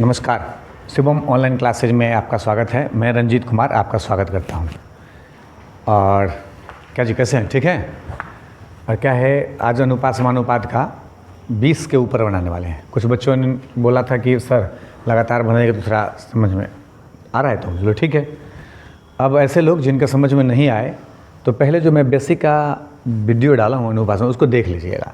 नमस्कार, Shivam online classes में आपका स्वागत है। मैं रंजीत कुमार आपका स्वागत करता हूं। और क्या जी, कैसे हैं? ठीक हैं? और क्या है, आज अनुपात समानुपात का 20 के ऊपर बनाने वाले हैं। कुछ बच्चों ने बोला था कि सर लगातार बनाएंगे तो थोड़ा समझ में आ रहा है, तो चलो ठीक है। अब ऐसे लोग जिनका समझ में नहीं आए तो पहले जो मैं बेसिक का वीडियो डाला हूँ अनुपात में, उसको देख लीजिएगा।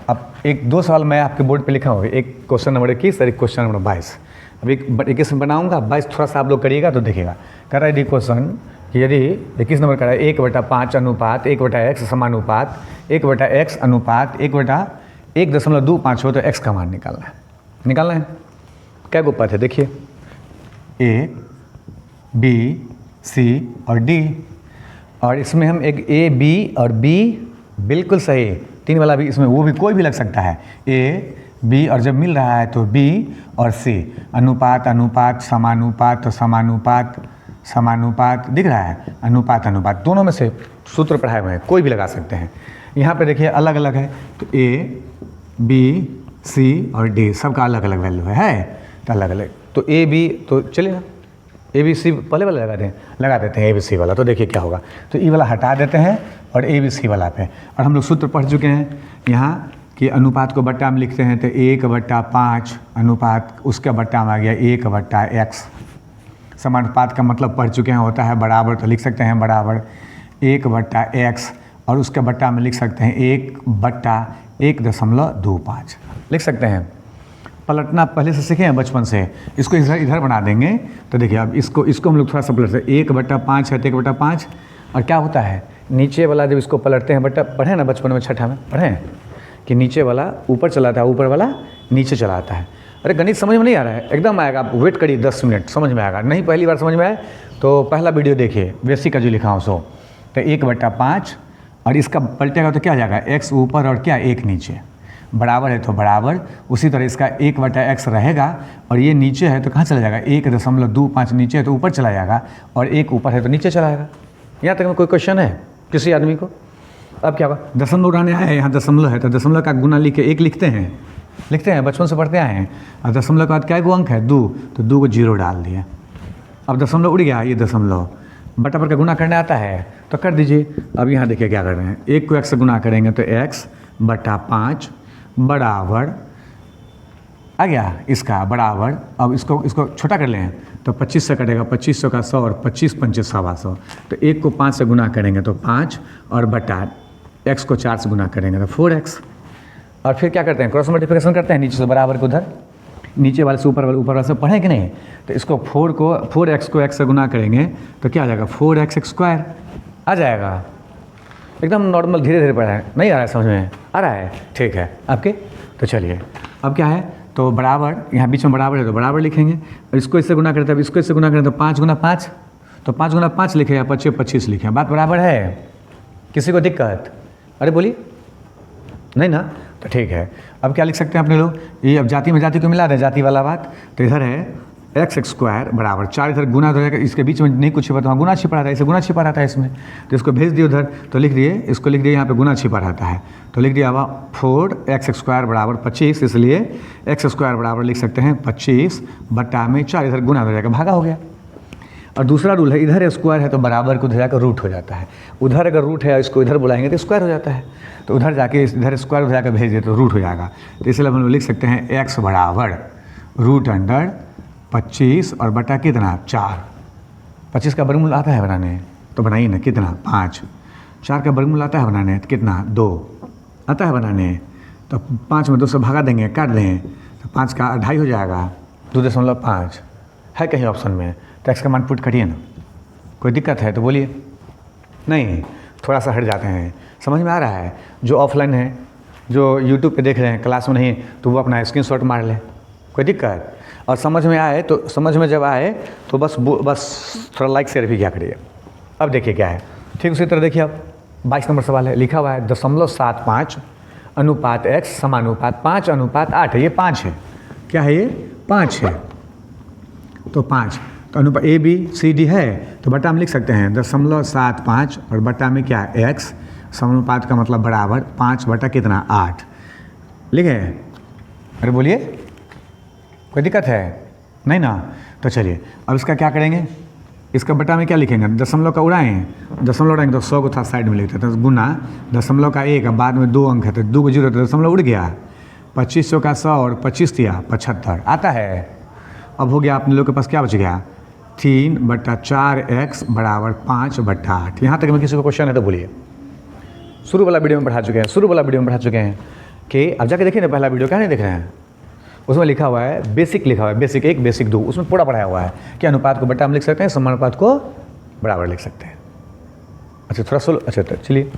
अब एक दो सवाल मैं आपके बोर्ड पे लिखा हूँ, एक क्वेश्चन नंबर 21 और एक क्वेश्चन नंबर 22। अब एक 21 में बनाऊंगा, 22 थोड़ा सा आप लोग करिएगा तो देखिएगा। कर रहा है क्वेश्चन कि यदि 21 नंबर कर रहा है 1/5 अनुपात 1/x समानुपात 1/x अनुपात 1/1.25 हो तो x का मान निकालना है। क्या गुप्पा थे? देखिए A, B, C और D, और इसमें हम एक A, B और B बिल्कुल सही, 3 वाला भी इसमें, वो भी कोई भी लग सकता है। A, B और जब मिल रहा है तो B और C। अनुपात अनुपात समानुपात तो समानुपात दिख रहा है, अनुपात अनुपात, दोनों में से सूत्र पढ़ाए हुए हैं, कोई भी लगा सकते हैं। यहाँ पे देखिए अलग अलग है, तो A, B, C और D सबका अलग अलग वैल्यू है तो अलग अलग। तो A, B तो चलिए ना, A, B, C पहले वाला लगा देते हैं A, B, C वाला। तो देखिए क्या होगा, तो E वाला हटा देते हैं और A, B, C वाला पे। और हम लोग सूत्र पढ़ चुके हैं यहाँ कि अनुपात को बट्टा में लिखते हैं तो 1/5 अनुपात, उसका बट्टा में आ गया 1/x। समानुपात का मतलब पढ़ चुके हैं, होता है बराबर, तो लिख सकते हैं बराबर 1/x और उसके बट्टा में लिख सकते हैं 1/1.25 लिख सकते हैं। पलटना पहले से सीखे हैं बचपन से, इसको इधर बना देंगे तो देखिए अब इसको हम लोग थोड़ा सा पलटते हैं। 1/5 है तो 1/5, और क्या होता है नीचे वाला जब इसको पलटते हैं, बट्टा पढ़े ना बचपन में, छठा में पढ़े हैं कि नीचे वाला ऊपर चलाता है, ऊपर वाला नीचे चलाता है। अरे गणित समझ में नहीं आ रहा है? एकदम आएगा, आप वेट करिए 10 मिनट, समझ में आएगा। नहीं पहली बार समझ में आए तो पहला वीडियो देखिए, बेसिक का जो लिखा हूँ सो। तो 1/5 और इसका पलटेगा तो क्या हो जाएगा, x ऊपर और क्या 1 नीचे, बराबर है तो बराबर। उसी तरह इसका 1/x रहेगा और ये नीचे है तो कहाँ चला जाएगा, 1.25 नीचे है तो ऊपर चला जाएगा, और 1 ऊपर है तो नीचे चला जाएगा। यहाँ तक में कोई क्वेश्चन है किसी आदमी को? अब क्या होगा, दशमलव उड़ाने आए हैं, यहाँ दशमलव है तो दशमलव का गुना लिख के 1 लिखते हैं, बचपन से पढ़ते आए हैं। और दशमलव का बाद क्या अंक है 2, तो 2 को 0 डाल दिए। अब दशमलव उड़ गया, ये दशमलव बटा पर का गुना करने आता है तो कर दीजिए। अब यहाँ देखिए क्या कर रहे हैं, 1 को x से गुना करेंगे तो x/5 बराबर आ गया इसका बराबर। अब इसको छोटा कर लें तो 25 से कटेगा, 2500 का 100 और 25 पंचे 100। तो 1 को 5 से गुना करेंगे तो 5 और बटा x को 4 से गुना करेंगे तो 4x। और फिर क्या करते हैं, क्रॉस मल्टीप्लिकेशन करते हैं, नीचे से बराबर को उधर, नीचे वाले से ऊपर वाले से पढ़े कि नहीं। तो इसको 4x को x से गुना करेंगे तो क्या आ जाएगा, 4x² आ जाएगा। एकदम नॉर्मल, धीरे धीरे पढ़ा है, नहीं आ रहा है समझ में? आ रहा है, ठीक है आपके। तो चलिए अब क्या है, तो बराबर, यहाँ बीच में बराबर है तो बराबर लिखेंगे, और इसको इससे गुना करते हैं, इसको इससे गुना करें तो 5 × 5, तो 5 × 5 लिखे या 25 लिखे, बात बराबर है। किसी को दिक्कत? अरे बोलिए, नहीं ना? तो ठीक है। अब क्या लिख सकते हैं अपने लोग, ये अब जाति में जाति को मिला दें, जाति वाला बात। तो इधर है x² बराबर 4, इधर गुना हो जाएगा, इसके बीच में नहीं कुछ छिपा, वहाँ गुना छिपा रहता है, इसे गुना छिपा रहता है इसमें, तो इसको भेज दिए उधर, तो लिख दिए, इसको लिख दिए यहाँ पे गुना छिपा रहता है, तो लिख दिया अब 4x² बराबर 25, इसलिए x² बराबर लिख सकते हैं 25/4, इधर गुना हो जाएगा, भागा हो गया। और दूसरा रूल है, इधर स्क्वायर है तो बराबर को उधर जाकर रूट हो जाता है, उधर अगर रूट है इसको इधर बुलाएंगे तो स्क्वायर हो जाता है, तो उधर जाके इधर स्क्वायर हो जाकर भेज दे तो रूट हो जाएगा। तो इसलिए हम लोग लिख सकते हैं x बराबर √25 और बटा कितना 4। 25 का वर्गमूल आता है बनाने, तो बनाइए ना, कितना 5। 4 का वर्गमूल आता है बनाने तो कितना 2 आता है बनाने, तो 5 में 2 से भगा देंगे, काट दें तो 5 का 2.5 हो जाएगा, 2.5 है कहीं ऑप्शन में, तो x का मान पुट करिए ना। कोई दिक्कत है तो बोलिए, नहीं थोड़ा सा हट जाते हैं, समझ में आ रहा है? जो ऑफलाइन है, जो यूट्यूब पे देख रहे हैं, क्लास में नहीं, तो वो अपना स्क्रीनशॉट मार ले, कोई दिक्कत? और समझ में आए तो, समझ में जब आए तो बस थोड़ा लाइक शेयर भी क्या करिए। अब देखिए क्या है, ठीक उसी तरह देखिए, अब 22 नंबर सवाल है, लिखा हुआ है 0.75 अनुपात x समानुपात 5/8 है, ये 5 है, क्या है ये 5 है, तो 5, तो अनुपात A B C D है तो बटा में लिख सकते हैं 0.75 और बटा में क्या x, समानुपात का मतलब बराबर 5 बटा कितना 8 लिखे। अरे बोलिए, कोई दिक्कत है? नहीं ना। तो चलिए अब इसका क्या करेंगे, इसका बटा में क्या लिखेंगे, दशमलव का उड़ाएँ, दशमलव उड़ाएंगे तो 100 को था साइड में लिखते तो गुना दशमलव का 1, बाद में 2 अंक है तो 2 को 0 तो दशमलव उड़ गया, 25 का 100 और 25 दिया 75 आता है। अब हो गया अपने लोग के पास क्या बच गया, 3/4x बराबर 5/8। यहाँ तक में किसी को क्वेश्चन है तो बोलिए। शुरू वाला वीडियो में पढ़ा चुके हैं, शुरू वाला वीडियो में पढ़ा चुके हैं कि अब जाके देखिए ना पहला वीडियो, क्या नहीं देख रहे हैं, उसमें लिखा हुआ है बेसिक, लिखा हुआ है बेसिक 1 बेसिक 2, उसमें पूरा पढ़ाया हुआ है कि अनुपात को बटा में लिख सकते हैं, समानुपात को बराबर लिख सकते हैं। अच्छा थोड़ा स्लो, अच्छा चलिए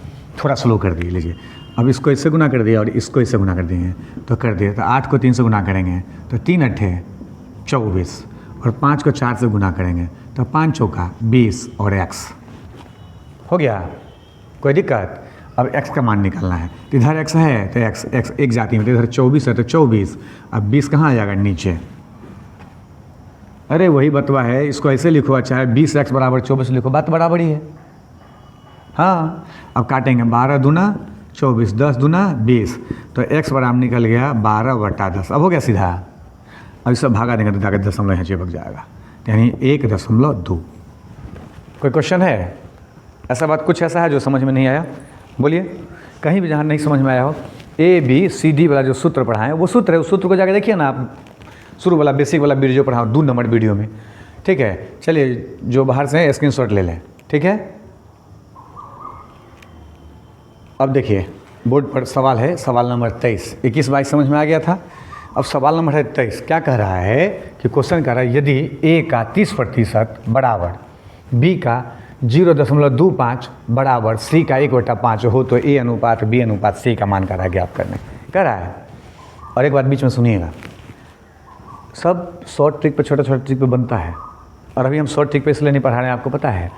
थोड़ा स्लो कर दिए, लीजिए अब इसको इससे गुना कर दिया और इसको इससे गुना कर दिए तो कर दिए, तो 8 को 3 से गुना करेंगे तो 3 अट्ठे 24 और 5 को 4 से गुना करेंगे तो 5 चौका 20 और x हो गया, कोई दिक्कत। अब x का मान निकालना है, तो इधर x है तो x एक जाती में, तो इधर 24 है तो 24, अब 20 कहाँ आ जाएगा नीचे, अरे वही बतवा है, इसको ऐसे लिखो, चाहे 20x बराबर 24 लिखो, बात बराबर ही है। हाँ अब काटेंगे 12 दूना 24, 10 दूना 20, तो x बराबर निकल गया 12/10। अब हो गया सीधा, अब इस सब भागा देंगे तो जाकर दशमलव यहाँ चिपक जाएगा, यानी 1.2। कोई क्वेश्चन है, ऐसा बात कुछ ऐसा है जो समझ में नहीं आया, बोलिए। कहीं भी जहाँ नहीं समझ में आया हो, ABCD वाला जो सूत्र पढ़ाएं वो सूत्र है, उस सूत्र को जाकर देखिए ना आप, शुरू वाला बेसिक वाला वीडियो पढ़ाओ 2 नंबर वीडियो में, ठीक है। चलिए जो बाहर से स्क्रीनशॉट ले लें, ठीक है। अब देखिए बोर्ड पर सवाल है, सवाल नंबर 23, 21-22 समझ में आ गया था। अब सवाल नंबर है 23, क्या कह रहा है कि क्वेश्चन कह रहा है यदि A का 30% बराबर B का 0.25 बराबर C का 1/5 हो तो A अनुपात B अनुपात C का मान कह रहा है ज्ञात करने, कह रहा है। और एक बात बीच में सुनिएगा, सब शॉर्ट ट्रिक पे, छोटा छोटा ट्रिक पे बनता है, और अभी हम शॉर्ट ट्रिक पे इसलिए नहीं पढ़ा रहे हैं, आपको पता है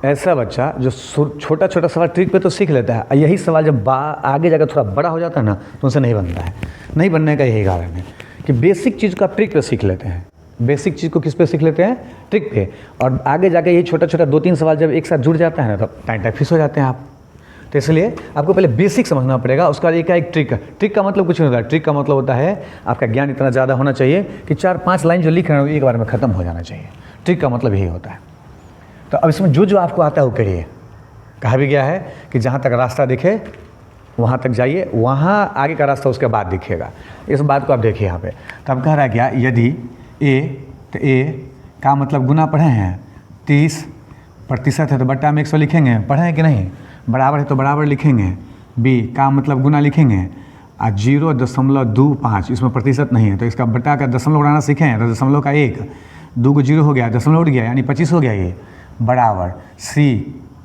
ऐसा बच्चा जो छोटा छोटा सवाल ट्रिक पे तो सीख लेता है, यही सवाल जब आगे जाकर थोड़ा बड़ा हो जाता है ना तो उनसे नहीं बनता है। नहीं बनने का यही कारण है कि बेसिक चीज़ को आप ट्रिक पे सीख लेते हैं, बेसिक चीज़ को किस पे सीख लेते हैं, ट्रिक पे, और आगे जाके यही छोटा छोटा 2-3 सवाल जब एक साथ जुड़ जाता है ना तो टाइम फिक्स हो जाते हैं आप। तो इसलिए आपको पहले बेसिक समझना पड़ेगा, उसका एक ट्रिक। ट्रिक का मतलब कुछ नहीं होता, ट्रिक का मतलब होता है आपका ज्ञान इतना ज़्यादा होना चाहिए कि 4-5 लाइन जो लिख रहे हो एक बार में ख़त्म हो जाना चाहिए। ट्रिक का मतलब यही होता है। तो अब इसमें जो जो आपको आता है वो करिए। कहा भी गया है कि जहाँ तक रास्ता दिखे वहाँ तक जाइए, वहाँ आगे का रास्ता उसके बाद दिखेगा। इस बात को आप देखिए यहाँ पे। तो अब कह रहा है क्या, यदि तो A का मतलब गुना पढ़े हैं, 30% है तो बट्टा में 100 लिखेंगे, पढ़े हैं कि नहीं, बराबर है तो बराबर लिखेंगे, B का मतलब गुना लिखेंगे, 0.25 इसमें प्रतिशत नहीं है तो इसका बट्टा का दशमलव उड़ाना सीखे हैं, तो दशमलव का 1, 2 को 0 हो गया, दशमलव उड़ गया यानी 25 हो गया, ये बराबर C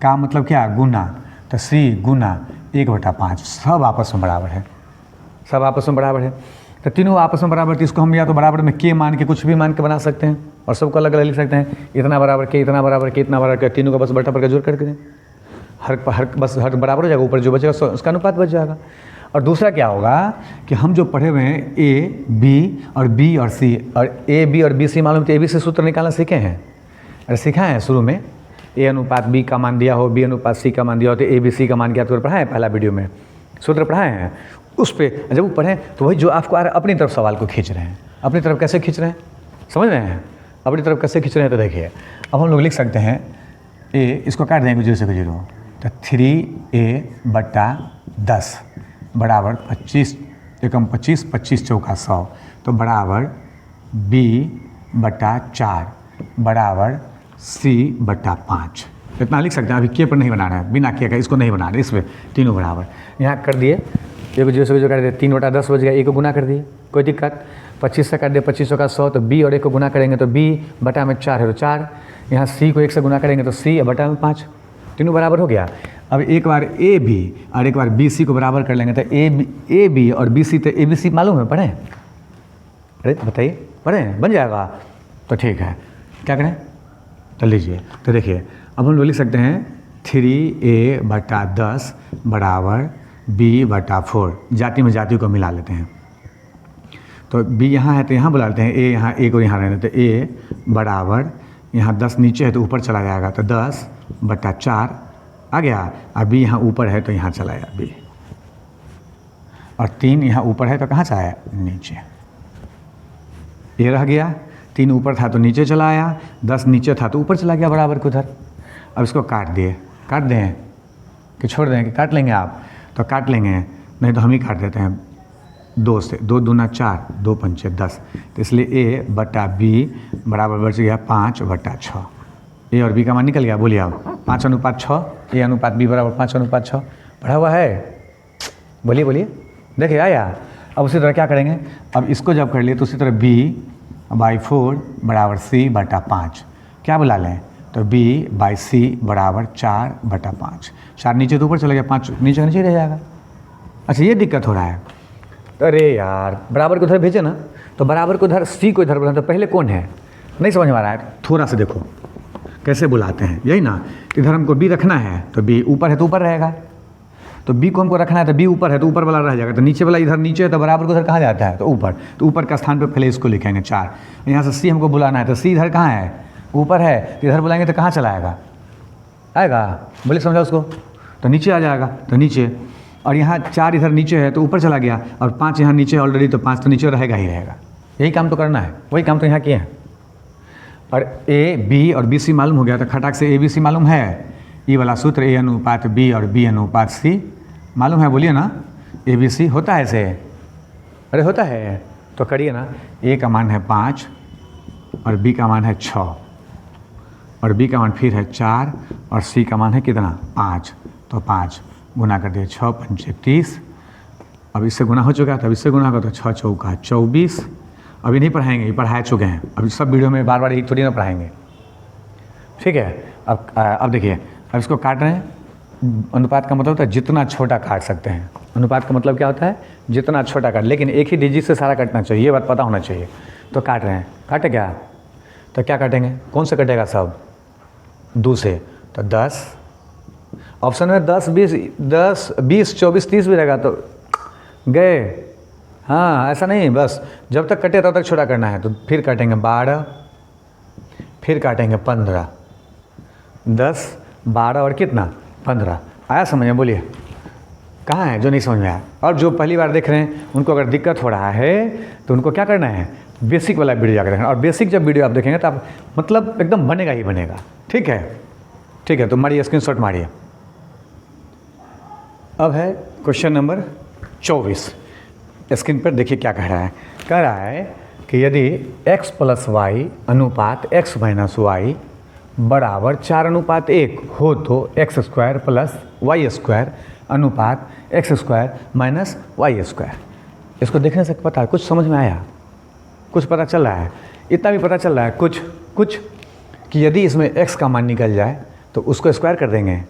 का मतलब क्या, गुना, तो C गुना 1/5, सब आपस में बराबर है, सब आपस में बराबर है। तो तीनों आपस में बराबर, तो इसको हम या तो बराबर में K मान के कुछ भी मान के बना सकते हैं और सबको अलग अलग लिख सकते हैं, इतना बराबर K, इतना बराबर K, इतना बराबर K, तीनों का बस बटा पर का जोड़ करके दें, हर बराबर हो जाएगा, ऊपर जो बचेगा उसका अनुपात बच जाएगा। और दूसरा क्या होगा कि हम जो पढ़े हुए हैं A B और B और C, और A B और B C मालूम, तो A B से सूत्र निकालना सीखे हैं, अरे सिखाए हैं शुरू में, A अनुपात B का मान दिया हो, B अनुपात C का मान दिया हो तो A B C का मान ज्ञात कर पढ़ाए हैं, पहला वीडियो में सूत्र पढ़ाए हैं। उस पर जब वो पढ़ें तो वही जो आपको आ रहा है अपनी तरफ सवाल को खींच रहे हैं, अपनी तरफ कैसे खींच रहे हैं, समझ रहे हैं, अपनी तरफ कैसे खींच रहे हैं। तो देखिए अब हम लोग लिख सकते हैं A, इसको काट देंगे 0 से 0, तो 3A/10 बराबर 25 एकम 25, 25 चौका 100, तो बराबर B/4 बराबर C/5। इतना लिख सकते हैं। अभी K पर नहीं बना रहे हैं, बिना K का इसको नहीं बना रहे, इस पर तीनों बराबर यहाँ कर दिए, 1 0 से 0 कर दिए, 3/10 बच गया, 1 को गुना कर दिए, कोई दिक्कत, 25 से कर दिए, 25 का 100, तो B और 1 को गुना करेंगे तो B/4 है तो 4, यहाँ C को 1 से गुना करेंगे तो C/5, तीनों बराबर हो गया। अब एक बार A B और एक बार B C को बराबर कर लेंगे तो A B और B C, तो A B C मालूम है, पढ़ें, अरे बताइए, पढ़ें, बन जाएगा, तो ठीक है, क्या करें, तो लीजिए, तो देखिए अब हम लोग लिख सकते हैं 3A/10 बराबर B/4, जाति में जाति को मिला लेते हैं, तो B यहाँ है तो यहाँ बुला लेते हैं, A यहाँ, A को यहाँ रहने, तो A बराबर यहाँ 10 नीचे है तो ऊपर चला जाएगा, तो 10/4 आ गया, अब B यहाँ ऊपर है तो यहाँ चला गया B, और 3 यहाँ ऊपर है तो कहाँ से आया, नीचे, ये रह गया, 3 ऊपर था तो नीचे चला आया, 10 नीचे था तो ऊपर चला गया बराबर के उधर। अब इसको काट दिए, काट दें कि छोड़ दें कि काट लेंगे आप? तो काट लेंगे, नहीं तो हम ही काट देते हैं 2 से। 2 दूना 4, 2 पंचे 10, तो इसलिए ए बटा बी बराबर बच गया 5/6। ए और बी का मान निकल गया। बोलिए आप 5:6, ए अनुपात बी बराबर 5:6 पढ़ा हुआ है। बोलिए बोलिए, देखिए आया। अब उसी तरह क्या करेंगे, अब इसको जब कर लिए तो उसी तरह b/4 बराबर c/5 क्या बुला लें, तो b/c बराबर 4/5। 4 नीचे तो ऊपर चला गया, 5 नीचे नीचे रह जाएगा। अच्छा ये दिक्कत हो रहा है, अरे यार बराबर को उधर भेजे ना, तो बराबर को उधर c को इधर बुलाना, तो पहले कौन है नहीं समझ में आ रहा है। थोड़ा सा देखो कैसे बुलाते हैं, यही ना, इधर हमको b रखना है तो b ऊपर है तो ऊपर रहेगा, तो b को हमको रखना है तो b ऊपर है तो ऊपर वाला रह जाएगा, तो नीचे वाला इधर नीचे है तो बराबर को उधर कहाँ जाता है, तो ऊपर। तो ऊपर का स्थान पे पहले इसको लिखेंगे 4। यहाँ से c हमको बुलाना है तो c इधर कहाँ है, ऊपर है, तो इधर बुलाएंगे तो कहाँ चला आएगा, बोले समझा उसको, तो नीचे आ जाएगा, तो नीचे। और यहाँ 4 इधर नीचे है तो ऊपर चला गया, और 5 यहाँ नीचे ऑलरेडी, तो 5 तो नीचे रहेगा ही रहेगा। यही काम तो करना है, वही काम तो यहाँ किए हैं। और ए बी और बी सी मालूम हो गया, तो खटाक से ए बी सी मालूम है, ई वाला सूत्र ए अनुपात बी और बी अनुपात सी मालूम है। बोलिए ना, ए बी सी होता है ऐसे, अरे होता है, तो करिए ना। ए का मान है 5 और बी का मान है 6 और बी का मान फिर है 4 और सी का मान है कितना 5, तो 5 गुना कर दिए 6 पंचे 30। अब इससे गुना हो चुका है, तब इससे गुना कर तो 6 चौका 24। अभी नहीं पढ़ाएंगे, ये पढ़ा चुके हैं, अभी सब वीडियो में बार बार एक थोड़ी ना पढ़ाएंगे, ठीक है। अब देखिए, अब इसको काट रहे हैं। अनुपात का मतलब होता है जितना छोटा काट सकते हैं। अनुपात का मतलब क्या होता है, जितना छोटा काट, लेकिन एक ही डिजिट से सारा कटना चाहिए, ये बात पता होना चाहिए। तो काट रहे हैं, काटे क्या, तो क्या काटेंगे, कौन से कटेगा सब, 2 से, तो 10। ऑप्शन में 10 20 24 30 भी रहेगा तो गए। हाँ ऐसा नहीं, बस जब तक कटे तब तक छोटा करना है। तो फिर काटेंगे 12, फिर काटेंगे 15, 10 12 और कितना 15। आया समझ में, बोलिए कहाँ है जो नहीं समझ में आया। और जो पहली बार देख रहे हैं उनको अगर दिक्कत हो रहा है तो उनको क्या करना है, बेसिक वाला वीडियो जाकर देखना। और बेसिक जब वीडियो आप देखेंगे तो आप मतलब एकदम बनेगा ही बनेगा, ठीक है। ठीक है, तो मारिए स्क्रीनशॉट मारिए। अब है क्वेश्चन नंबर 24। स्क्रीन पर देखिए क्या कह रहा है कि यदि x + y अनुपात x - y बराबर 4:1 हो तो x² + y² अनुपात x² - y²। इसको देखने से पता है, कुछ समझ में आया, कुछ पता चल रहा है, इतना भी पता चल रहा है कुछ कि यदि इसमें x का मान निकल जाए तो उसको स्क्वायर कर देंगे,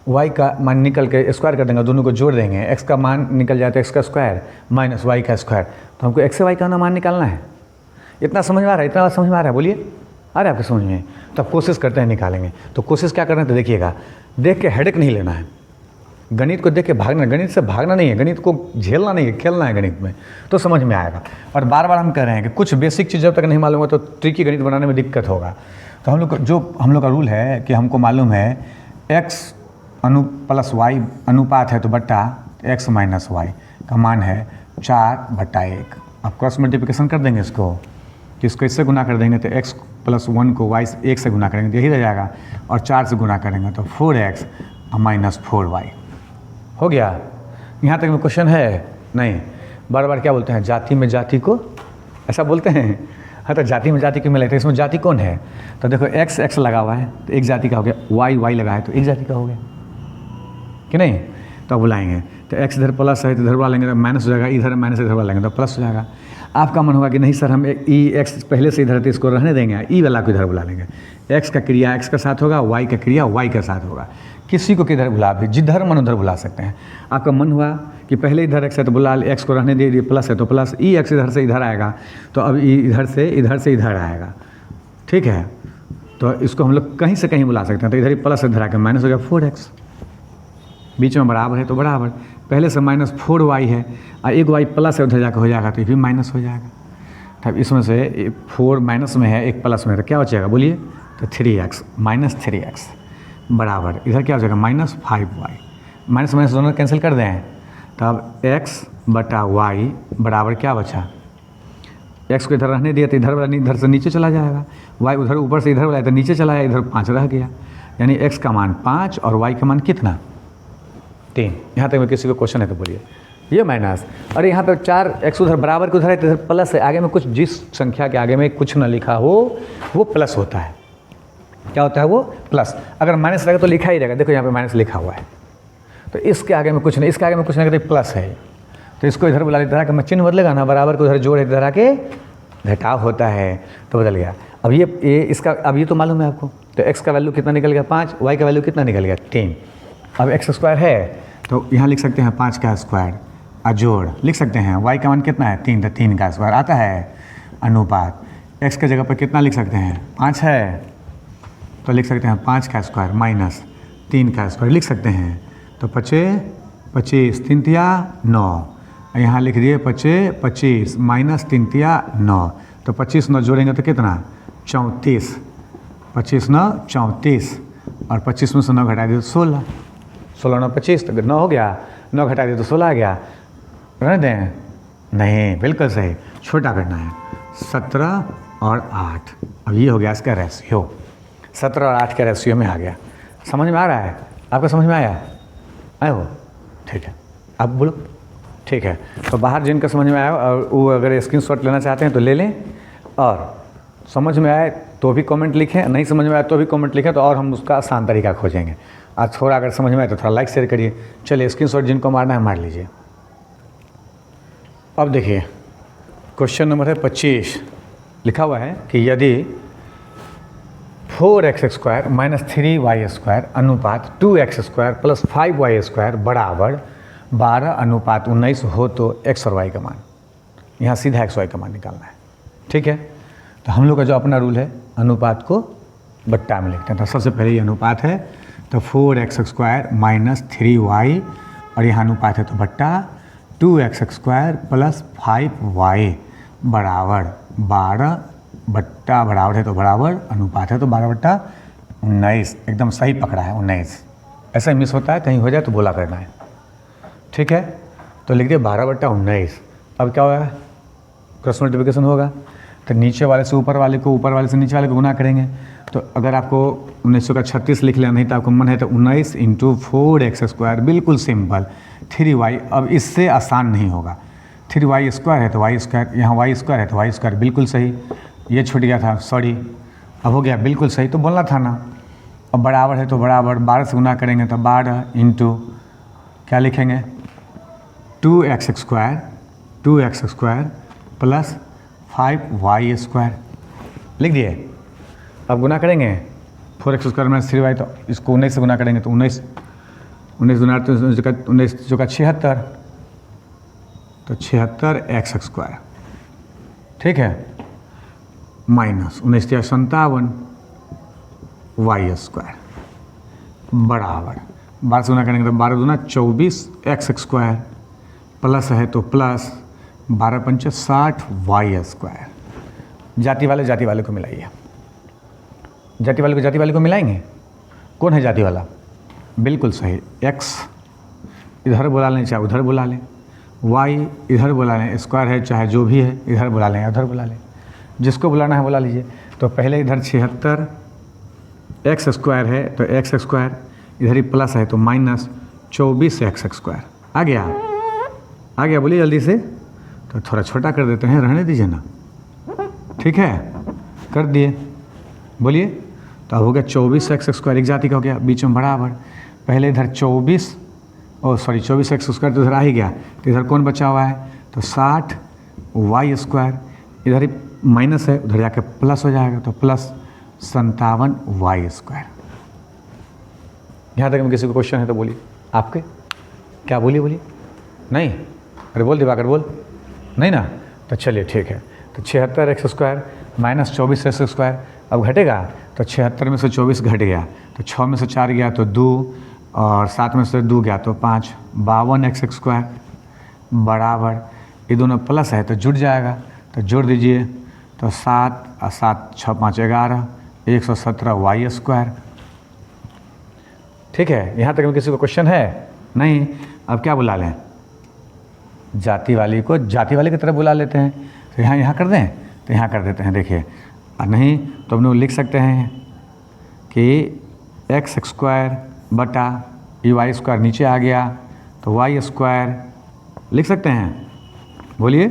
y का मान निकल के स्क्वायर कर देंगे, दोनों को जोड़ देंगे। x का मान निकल जाए तो x का स्क्वायर माइनस y का स्क्वायर, तो हमको x से y का मान निकालना है। इतना समझ में आ रहा है, इतना समझ में आ रहा है, बोलिए आ रहा है आपके समझ में। तो अब कोशिश करते हैं निकालेंगे। तो कोशिश क्या करना है, तो देखिएगा, देख के हेडेक नहीं लेना है, गणित को देख के भागना, गणित से भागना नहीं है, गणित को झेलना नहीं है, खेलना है गणित में, तो समझ में आएगा। और बार बार हम कह रहे हैं कि कुछ बेसिक चीज़ जब तक नहीं मालूम हो तो ट्रिकी गणित बनाने में दिक्कत होगा। तो हम लोग का रूल है कि हमको मालूम है x + y अनुपात है तो बट्टा x - y का मान है 4/1। आप क्रॉस मल्टीप्लिकेशन कर देंगे इसको, कि इसको इससे गुना कर देंगे तो x + 1 को y 1 से गुना करेंगे तो यही रह जाएगा, और 4 से गुना करेंगे तो 4x - 4y हो गया। यहाँ तक में क्वेश्चन है नहीं। बार बार क्या बोलते हैं, जाति में जाति को, ऐसा बोलते हैं। हाँ, तो जाति में जाति को मिला, तो इसमें जाति कौन है, तो देखो x लगा हुआ है तो एक जाति का हो गया, y लगा है तो एक जाति का हो गया कि नहीं। तो अब बुलाएंगे तो x इधर प्लस है तो इधर बुला लेंगे तो माइनस हो जाएगा, इधर माइनस इधर बुला लेंगे तो प्लस हो जाएगा। आपका मन होगा कि नहीं सर हम x पहले से इधर है तो इसको रहने देंगे, ई वाला को इधर बुला लेंगे। x का क्रिया x के साथ होगा, y का क्रिया y के साथ होगा। किसी को किधर बुला, भी जिधर मन उधर बुला सकते हैं। आपका मन हुआ कि पहले इधर x है तो बुला x को रहने दे, प्लस है तो प्लस, ई x इधर से इधर आएगा तो अब इधर से इधर आएगा, ठीक है। तो इसको हम लोग कहीं से कहीं बुला सकते हैं, तो इधर ही प्लस इधर आकर माइनस हो गया 4x, बीच में बराबर है तो बराबर, पहले से -4y है और एक y प्लस है उधर जाकर हो जाएगा तो ये भी माइनस हो जाएगा। तब इसमें से 4 माइनस में है, एक प्लस में है, तो क्या हो जाएगा बोलिए, तो 3x - 3x बराबर इधर क्या हो जाएगा -5y। माइनस माइनस दोनों कैंसिल कर दें, तब x/y बराबर क्या बचा एक्स को इधर रहने दिया तो इधर वाला इधर से नीचे चला जाएगा, वाई उधर ऊपर से इधर वाला तो नीचे चला आया, इधर 5 रह गया, यानी एक्स का मान 5 और वाई का मान कितना 3। यहाँ तक में किसी को क्वेश्चन है तो बोलिए। ये माइनस, अरे यहाँ पर 4 एक्स उधर बराबर के उधर है तो इधर प्लस है, आगे में कुछ जिस संख्या के आगे में कुछ ना लिखा हो वो प्लस होता है। क्या होता है वो प्लस, अगर माइनस रहेगा तो लिखा ही रहेगा, देखो यहाँ पे माइनस लिखा हुआ है तो इसके आगे में कुछ नहीं, इसके आगे में कुछ नहीं तो प्लस है, तो इसको इधर बुला लेते हैं, चिन्ह बदलेगा ना, बराबर को उधर जोड़ है, इधर आके घटाव होता है तो बदल गया। अब ये इसका अब ये तो मालूम है आपको, तो x का वैल्यू कितना निकल गया 5, y का वैल्यू कितना निकल गया 3। अब x स्क्वायर है तो यहाँ लिख सकते हैं 5 का स्क्वायर और जोड़ लिख सकते हैं, y का मान कितना है 3, तो 3 का स्क्वायर आता है अनुपात, x की जगह पर कितना लिख सकते हैं 5 है तो लिख सकते हैं 5 का स्क्वायर माइनस 3 का स्क्वायर लिख सकते हैं, तो 25 3 तिया 9, यहाँ लिख दिए 25 माइनस 3 तिया 9, तो 25 9 जोड़ेंगे तो कितना 34, 25 9 34 और 25 में से 9 घटा दिए तो 16, 16 9 25 तो 9 हो गया, 9 घटा दिए तो 16 आ गया, रहने दें नहीं, बिल्कुल सही, छोटा करना है 17 और 8। अब ये हो गया इसका रेशियो, 17 और 8 के रेशियो में आ गया। समझ में आ रहा है आपको, समझ में आया हो, ठीक है आप बोलो ठीक है। तो बाहर जिनका समझ में आया और वो अगर स्क्रीनशॉट लेना चाहते हैं तो ले लें, और समझ में आए तो भी कमेंट लिखें, नहीं समझ में आए तो भी कमेंट लिखें, तो और हम उसका आसान तरीका खोजेंगे। आज थोड़ा अगर समझ में आए तो थोड़ा लाइक शेयर करिए। चलिए स्क्रीनशॉट जिनको मारना है मार लीजिए। अब देखिए क्वेश्चन नंबर है 25, लिखा हुआ है कि यदि 4x square minus 3y square अनुपात 2x square plus 5y square बराबर 12:19 हो तो x और y का मान, यहाँ सीधा x y का मान निकालना है। ठीक है, तो हम लोग का जो अपना रूल है अनुपात को बट्टा में लिखते हैं। तो सबसे पहले ये अनुपात है, तो 4x स्क्वायर माइनस 3y और यहाँ अनुपात है तो बट्टा 2x स्क्वायर प्लस 5y बराबर 12 बट्टा बराबर है तो बराबर अनुपात है तो 12/19। एकदम सही पकड़ा है 19, ऐसा ही मिस होता है, कहीं हो जाए तो बोला करना है। ठीक है, तो लिख दिए 12/19। अब क्या होगा, क्रॉस मल्टीप्लिकेशन होगा, तो नीचे वाले से ऊपर वाले को, ऊपर वाले से नीचे वाले को गुना करेंगे। तो अगर आपको 1900 का 36 लिख लेना, नहीं तो आपको मन है तो 19 × 4x स्क्वायर, बिल्कुल सिंपल 3y। अब इससे आसान नहीं होगा, 3y स्क्वायर है तो y स्क्वायर, यहाँ y स्क्वायर है तो y स्क्वायर, बिल्कुल सही। ये छूट गया था, सॉरी, अब हो गया बिल्कुल सही, तो बोलना था ना। अब बराबर है तो बराबर 12 से गुना करेंगे तो 12 × क्या लिखेंगे 2x square plus 5y square लिख दिए। अब गुना करेंगे 4x स्क्वायर माइनस 3y, तो इसको 19 से गुना करेंगे तो 19 गुना तो 19 जो का 76, तो 76x स्क्वायर। ठीक है, माइनस 19 × 57 y स्क्वायर बराबर 12 से गुना करेंगे तो 12 दूना 24x स्क्वायर प्लस है तो प्लस 12 × 5 60 y स्क्वायर। जाति वाले को मिलाइए, जाति वाले को मिलाएंगे। कौन है जाति वाला, बिल्कुल सही, x इधर बुला लें चाहे उधर बुला लें, y इधर बुला लें, स्क्वायर है चाहे जो भी है इधर बुला लें उधर बुला लें, जिसको बुलाना है बुला लीजिए। तो पहले इधर 76 x स्क्वायर है तो x स्क्वायर, इधर ही प्लस है तो माइनस 24x स्क्वायर आ गया, बोलिए जल्दी से। तो थोड़ा छोटा कर देते हैं, रहने दीजिए ना, ठीक है, कर दिए, बोलिए। तो अब हो गया 24x स्क्वायर, एक जाति का हो गया, बीच में बराबर। पहले इधर 24x स्क्वायर तो इधर आ ही गया, तो इधर कौन बचा हुआ है तो 60 y स्क्वायर, इधर ही माइनस है उधर जाकर प्लस हो जाएगा तो प्लस 57 y स्क्वायर। यहाँ तक में किसी को क्वेश्चन है तो बोलिए, आपके क्या बोलिए नहीं, अरे बोल दिवाकर बोल, नहीं ना, तो चलिए ठीक है। तो 76x square minus 24x square, अब घटेगा तो 76 में से 24 घट गया तो 6 में से 4 गया तो 2 और 7 में से 2 गया तो 5, 52x स्क्वायर बराबर, ये दोनों प्लस है तो जुड़ जाएगा, तो जोड़ दीजिए तो 7 और 7 6 5 11 117 y स्क्वायर। ठीक है, यहाँ तक में किसी को क्वेश्चन है नहीं। अब क्या बुला लें, जाति वाले की तरफ बुला लेते हैं। तो यहाँ यहाँ कर दें, तो यहाँ कर देते हैं। देखिए, और नहीं तो हम लोग लिख सकते हैं कि एक्स स्क्वायर बटा ये वाई स्क्वायर नीचे आ गया, तो वाई स्क्वायर लिख सकते हैं। बोलिए,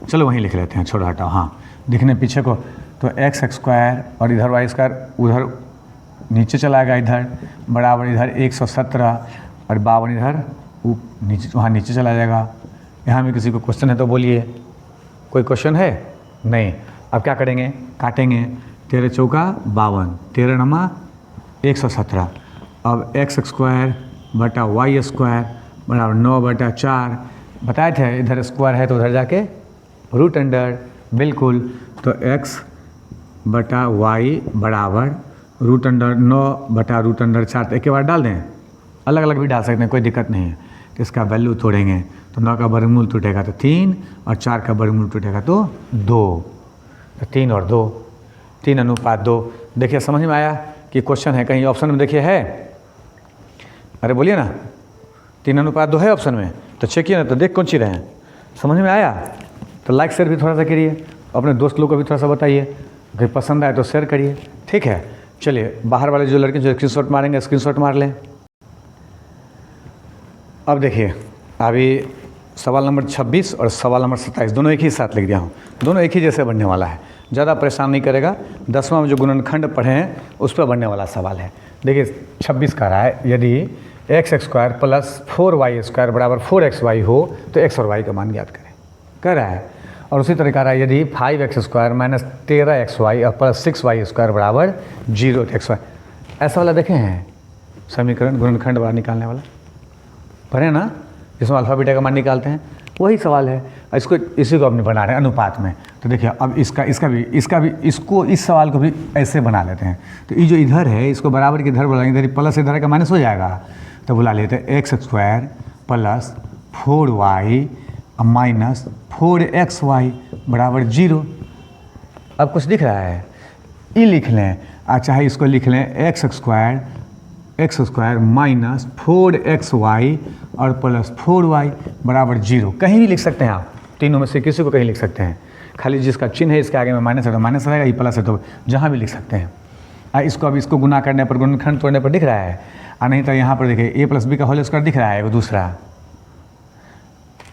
चलो वहीं लिख लेते हैं, छोड़ो हटाओ। हाँ, दिखने पीछे को, तो एक्स स्क्वायर और इधर वाई स्क्वायर उधर नीचे चला गया, इधर बराबर इधर 117 और 52 इधर नीचे, वहाँ नीचे चला जाएगा। यहाँ में किसी को क्वेश्चन है तो बोलिए, कोई क्वेश्चन है? नहीं। अब क्या करेंगे, काटेंगे। 13 चौका 52, 13 नमा 117। अब एक्स स्क्वायर बटा वाई स्क्वायर बराबर 9/4। बताए थे इधर स्क्वायर है तो उधर जाके रूट अंडर, बिल्कुल। तो एक्स बटा वाई बराबर रूट अंडर 9/√4। तो एक के बार डाल दें, अलग अलग भी डाल सकते हैं, कोई दिक्कत नहीं है। तो इसका वैल्यू तोड़ेंगे तो 9 का वर्गमूल टूटेगा तो 3 और 4 का वर्गमूल टूटेगा तो 2। तो 3 और 2, 3:2। देखिए, समझ में आया कि क्वेश्चन है? कहीं ऑप्शन में देखिए है? अरे बोलिए ना, 3:2 है ऑप्शन में, तो चेकिए ना, तो देख कौन सी रहे हैं। समझ में आया? तो लाइक शेयर भी थोड़ा सा करिए, अपने दोस्त लोग को भी थोड़ा सा बताइए, अगर पसंद आए तो शेयर करिए, ठीक है। चलिए, बाहर वाले जो लड़के जो स्क्रीनशॉट मारेंगे स्क्रीनशॉट मार लें। अब देखिए, अभी सवाल नंबर 26 और सवाल नंबर 27 दोनों एक ही साथ लिख दिया हूँ, दोनों एक ही जैसे बनने वाला है, ज़्यादा परेशान नहीं करेगा। 10वां में जो गुणनखंड पढ़े हैं उस पर बनने वाला सवाल है। देखिए, 26 कह रहा है यदि x square plus 4y square बराबर 4xy हो तो x और y का मान ज्ञात करें, कह रहा है। और उसी तरह कह रहा है यदि 5x स्क्वायर माइनस 13xy और प्लस 6y स्क्वायर बराबर 0 xy। ऐसा वाला देखे हैं समीकरण, गुणनखंड वाला निकालने वाला, पढ़े ना, जिसमें अल्फा बीटा का मान निकालते हैं, वही सवाल है। इसको इसी को अपने बना रहे हैं अनुपात में। तो देखिए, अब इसका भी इसको इस सवाल को भी ऐसे बना लेते हैं। तो ये जो इधर है इसको बराबर के इधर बुलाएंगे, इधर प्लस इधर का माइनस हो जाएगा, तो बुला लेते हैं x square plus 4y minus 4xy बराबर 0। अब कुछ दिख रहा है, ये लिख लें, चाहे इसको लिख लें एक्स स्क्वायर माइनस 4xy और प्लस 4y बराबर 0। कहीं भी लिख सकते हैं आप, तीनों में से किसी को कहीं लिख सकते हैं, खाली जिसका चिन्ह है इसके आगे में माइनस है तो माइनस रहेगा, ये प्लस है तो जहाँ भी लिख सकते हैं। इसको अब इसको गुना करने पर, गुणनखंड तोड़ने पर दिख रहा है, और नहीं तो यहाँ पर देखिए a + b का होल स्क्वायर दिख रहा है, वो दूसरा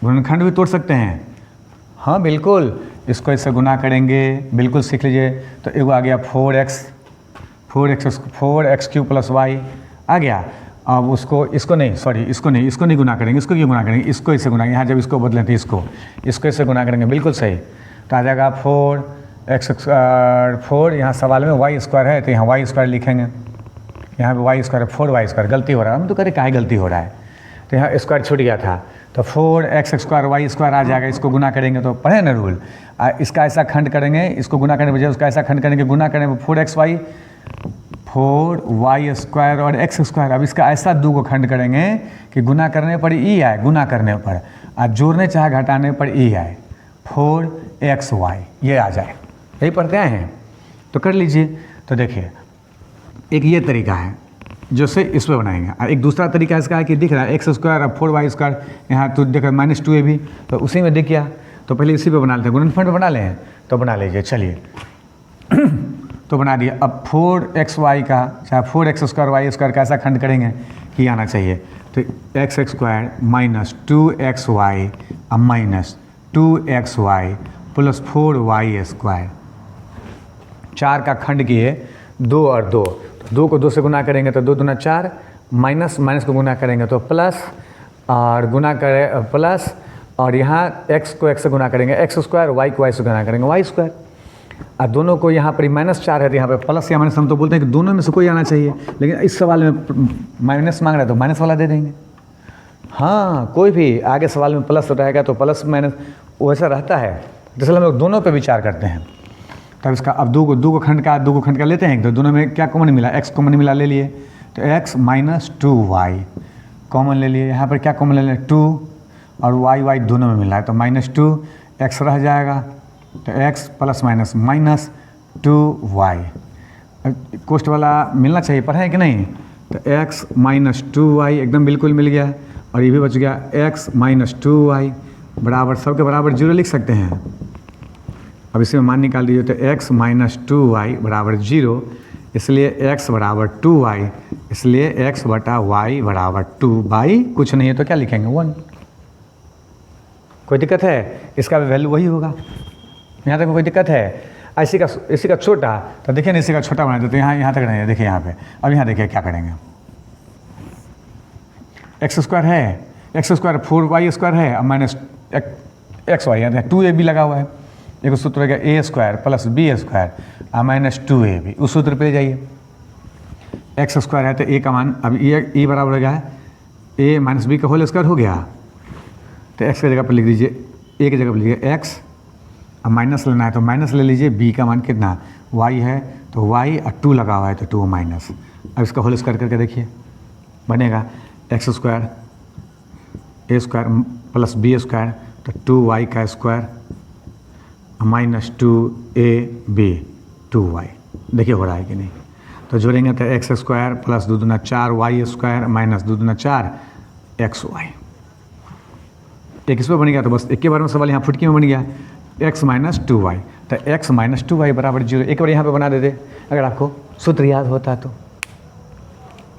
गुणनखंड भी तोड़ सकते हैं। हाँ बिल्कुल, इसको इससे गुना करेंगे, बिल्कुल सीख लीजिए। तो एगो आ गया 4x³ + y आ गया। अब इसको नहीं गुना करेंगे, इसको क्यों गुना करेंगे, इसको इससे गुना, यहाँ जब इसको बदलें तो इसको इससे गुना करेंगे, बिल्कुल सही। तो आ जाएगा 4x², यहाँ सवाल में y स्क्वायर है तो यहाँ y स्क्वायर लिखेंगे, यहाँ पे y स्क्वायर 4y², गलती हो रहा है, हम तो करें काहे गलती हो रहा है, तो यहाँ स्क्वायर छूट गया था, तो 4x² y स्क्वायर आ जाएगा। इसको गुना करेंगे तो पढ़े ना रूल, इसका ऐसा खंड करेंगे, इसको गुना करने बजाय उसका ऐसा खंड करेंगे, गुना करने पर 4y² और x²। अब इसका ऐसा दो को खंड करेंगे कि गुना करने पर e आए, गुना करने पर, और जोड़ने चाहे घटाने पर e आए, 4xy ये आ जाए। यही पढ़ते आए हैं, तो कर लीजिए। तो देखिए, एक ये तरीका है जो से इस पर बनाएंगे, और एक दूसरा तरीका इसका है कि दिख रहा है x² और 4y², यहाँ तो देख -2ab, तो उसी में दिख गया, तो पहले इसी पे बना लेते हैं, गुणनखंड बना लें, तो बना लीजिए। चलिए तो बना दिया। अब 4xy का चाहे 4x² y² का ऐसा खंड करेंगे कि आना चाहिए, तो x² minus 2xy minus 2xy plus 4y², 4 का खंड किए 2 और 2, तो 2 को 2 से गुना करेंगे तो 2 दूना 4, माइनस को गुना करेंगे तो प्लस, और गुना करें प्लस, और यहाँ x को x से गुना करेंगे x², y को y से गुना करेंगे y², और दोनों को यहाँ पर -4 है तो यहाँ पे प्लस या माइनस, हम तो बोलते हैं कि दोनों में से कोई आना चाहिए, लेकिन इस सवाल में माइनस मांग रहा है तो माइनस वाला दे देंगे। हाँ, कोई भी आगे सवाल में प्लस रहेगा तो प्लस माइनस वैसा रहता है, इसलिए हम लोग दोनों पे विचार करते हैं। तब इसका अब दो को खंड का लेते हैं, तो दोनों में क्या कॉमन मिला, x कॉमन मिला, ले लिए, तो x माइनस 2y कॉमन ले लिए, यहाँ पर क्या कॉमन ले लें 2, और y दोनों में मिला है तो -2, x रह जाएगा, तो x प्लस माइनस -2y, कोष्ट वाला मिलना चाहिए, पढ़े हैं कि नहीं, तो x माइनस 2y एकदम बिल्कुल मिल गया, और ये भी बच गया x माइनस 2y बराबर, सबके बराबर 0 लिख सकते हैं, अब इसी में मान निकाल दीजिए तो x माइनस 2y बराबर 0, इसलिए x बराबर 2y, इसलिए x बटा y बराबर 2/, कुछ नहीं है तो क्या लिखेंगे 1। कोई दिक्कत है? इसका वैल्यू वही होगा, यहाँ तक कोई दिक्कत है? इसी का छोटा, तो देखिए ना इसी का छोटा बना देते हैं, यहाँ तक नहीं है, देखिए यहाँ पे। अब यहाँ देखिए क्या करेंगे, एक्स स्क्वायर है, एक्स स्क्वायर 4y² है, अब माइनस एक्स वाई, यहाँ 2ab लगा हुआ है, एक सूत्र है a square plus b² minus 2ab, उस सूत्र पे जाइए। एक्स स्क्वायर है तो a का मान, अब e बराबर हो गया है a माइनस b का होल स्क्वायर हो गया, तो x की जगह पर लिख दीजिए, a की जगह पर लिखिए x, अब माइनस लेना है तो माइनस ले लीजिए, b का मान कितना y है तो y और 2 लगा हुआ है तो 2 माइनस। अब इसका होल स्क्वायर करके देखिए, बनेगा x square a square plus b² तो 2y का स्क्वायर माइनस 2ab 2y, देखिए हो रहा है कि नहीं? तो जोड़ेंगे तो एक्स स्क्वायर प्लस 2 दूना 4y² माइनस 2 दूना 4xy। एक इस पर बन गया, तो बस एक के बारे में सवाल यहाँ फुटकी में बन गया, x माइनस 2y, तो x माइनस 2y बराबर 0। एक बार यहाँ पे बना देते अगर आपको सूत्र याद होता तो,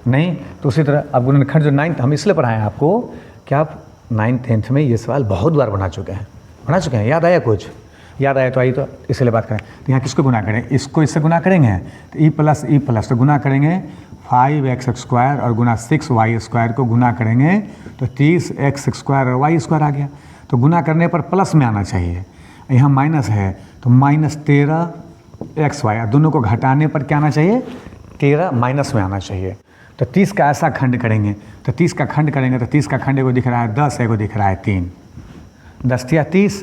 नहीं तो उसी तरह अब गुणनखंड जो 9th हम इसलिए पढ़ाएं आपको कि आप 9th 10th में ये सवाल बहुत बार बना चुके हैं, याद आया कुछ? याद आया तो आई, तो इसलिए बात करें। तो यहाँ किसको गुना करें? इसको इससे गुना करेंगे तो e प्लस तो गुना करेंगे 5x² और गुना 6y² को गुना करेंगे तो 30x² और y² आ गया। तो गुना करने पर प्लस में आना चाहिए, यहाँ माइनस है तो माइनस 13xy, दोनों को घटाने पर क्या आना चाहिए? 13 माइनस में आना चाहिए। तो 30 का ऐसा खंड करेंगे, तो 30 का खंड करेंगे तो 30 का खंड एगो दिख रहा है 10, एगो दिख रहा है 3, 10 या 30,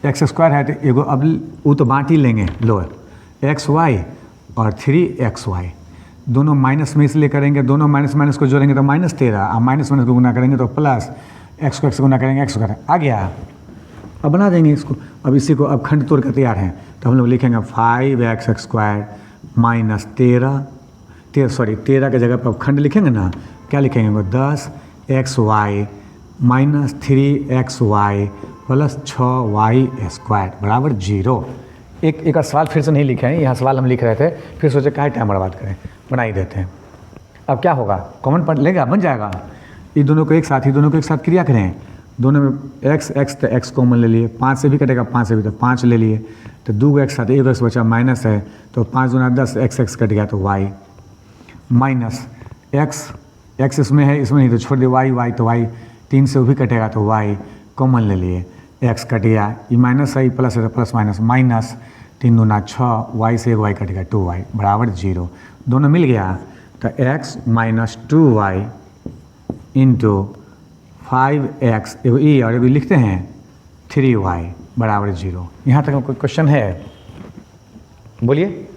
x² है तो एगो अब वो तो बाँट ही लेंगे, लो xy और 3xy, दोनों माइनस में इसलिए करेंगे, दोनों माइनस को जोड़ेंगे तो माइनस 13, अब माइनस को गुना करेंगे तो प्लस x को x से गुना करेंगे x² आ गया। अब बना देंगे इसको, अब इसी को अब खंड तोड़ कर तैयार हैं, तो हम लोग लिखेंगे 5x² माइनस 13 की जगह पर खंड लिखेंगे ना, क्या लिखेंगे 10xy minus 3xy plus 6y² बराबर 0। एक और सवाल फिर से नहीं लिखे हैं, यहाँ सवाल हम लिख रहे थे, फिर सोचे काहे टाइम बर्बाद करें, बना ही देते हैं। अब क्या होगा, कॉमन पढ़ लेगा, बन जाएगा। ये दोनों को एक साथ क्रिया करें, दोनों में x तो x कॉमन ले लिए, 5 से भी कटेगा, 5 से भी तो 5 ले लिए, तो 2 x साथ 1 x बचा माइनस है, तो 5 दूना 10 x कट गया तो y माइनस x इसमें है, इसमें नहीं तो छोड़ दे y तो y 3 से वो भी कटेगा तो y कॉमन ले लिए, x कट गया, ये माइनस है, प्लस है तो प्लस माइनस 3 दूना 6, y से 1 y कटेगा 2y बराबर 0, दोनों मिल गया। तो x minus 2y into 5x एगो ई और एगो लिखते हैं 3y बराबर 0। यहाँ तक कोई क्वेश्चन है? बोलिए,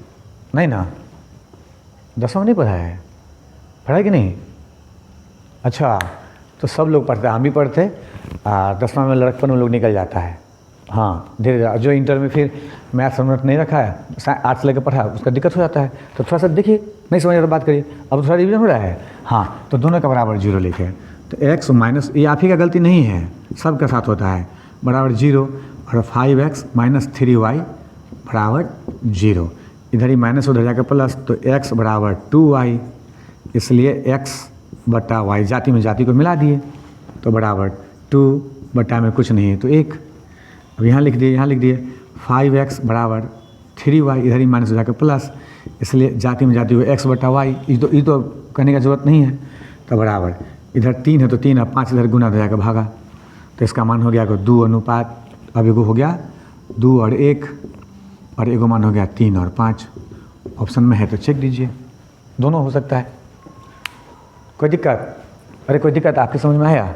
नहीं ना? 10वां नहीं पढ़ा है? पढ़ा है कि नहीं? अच्छा, तो सब लोग पढ़ते हैं, हम भी पढ़ते, 10वां में लड़कपन में लोग निकल जाता है। हाँ, धीरे धीरे जो इंटर में फिर मैथ समझ नहीं रखा है, आर्ट्स लेकर पढ़ा, उसका दिक्कत हो जाता है, तो थोड़ा सा देखिए, नहीं समझ तो बात करिए। अब थोड़ा रिवीजन हो रहा है, हाँ, तो दोनों का बराबर 0 लिखे, तो x माइनस, ये आप ही का गलती नहीं है, सबका साथ होता है, बराबर 0 और 5x माइनस 3y बराबर 0, इधर ही माइनस उधर जाकर प्लस, तो x बराबर 2y, इसलिए x बटा y, जाति में जाति को मिला दिए तो बराबर 2 बटा में कुछ नहीं है तो 1। अब यहाँ लिख दिए 5x बराबर 3y, इधर ही माइनस हो जाकर प्लस, इसलिए जाति में जाति को x बटा y, ये तो कहने का जरूरत नहीं है, तो बराबर इधर 3 है तो 3 और 5 इधर गुना हो जाकर भागा, तो इसका मान हो गया 2 अनुपात, अब एगो हो गया 2 और 1 और एगो मान हो गया 3 और 5, ऑप्शन में है तो चेक दीजिए, दोनों हो सकता है। कोई दिक्कत? अरे कोई दिक्कत आपके समझ में आया?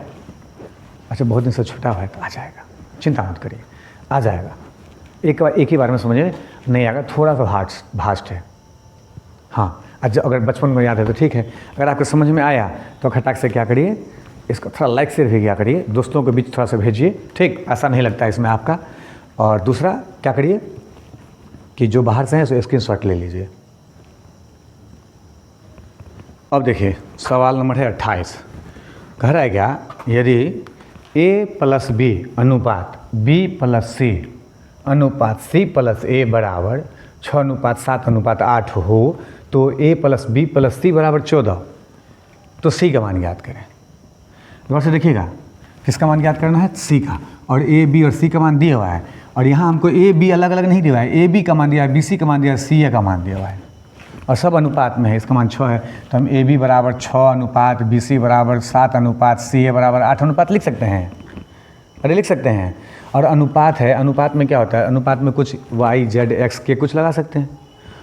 अच्छा, बहुत दिन से छूटा हुआ है तो आ जाएगा, चिंता मत करिए, आ जाएगा। एक ही बार में समझिए, नहीं आएगा, थोड़ा सा भास्ट है। हाँ, अच्छा, अगर बचपन में याद है तो ठीक है, अगर आपको समझ में आया तो खटाक से क्या करिए, इसको थोड़ा लाइक से भी क्या करिए, दोस्तों के बीच थोड़ा सा भेजिए, ठीक, ऐसा नहीं लगता है इसमें आपका। और दूसरा क्या करिए कि जो बाहर से हैं सो स्क्रीनशॉट ले लीजिए। अब देखिए सवाल नंबर है 28, कह रहा है क्या, यदि a प्लस b अनुपात b प्लस c अनुपात C प्लस A बराबर 6:7:8 हो तो A plus B plus C बराबर 14, तो C का मान ज्ञात करें। गौर से देखिएगा, किसका मान ज्ञात करना है? C का। और A B और C का मान दिया हुआ है, और यहाँ हमको A B अलग अलग नहीं दिया हुआ है, A B का मान दिया है, B C का मान दिया है, C A का मान दिया हुआ है, और सब अनुपात में है। इसका मान 6 है, तो हम A B बराबर 6 B C बराबर 7 C A बराबर 8 लिख सकते हैं। अरे लिख सकते हैं। और अनुपात है, अनुपात में क्या होता है? अनुपात में कुछ Y Z X K कुछ लगा सकते हैं,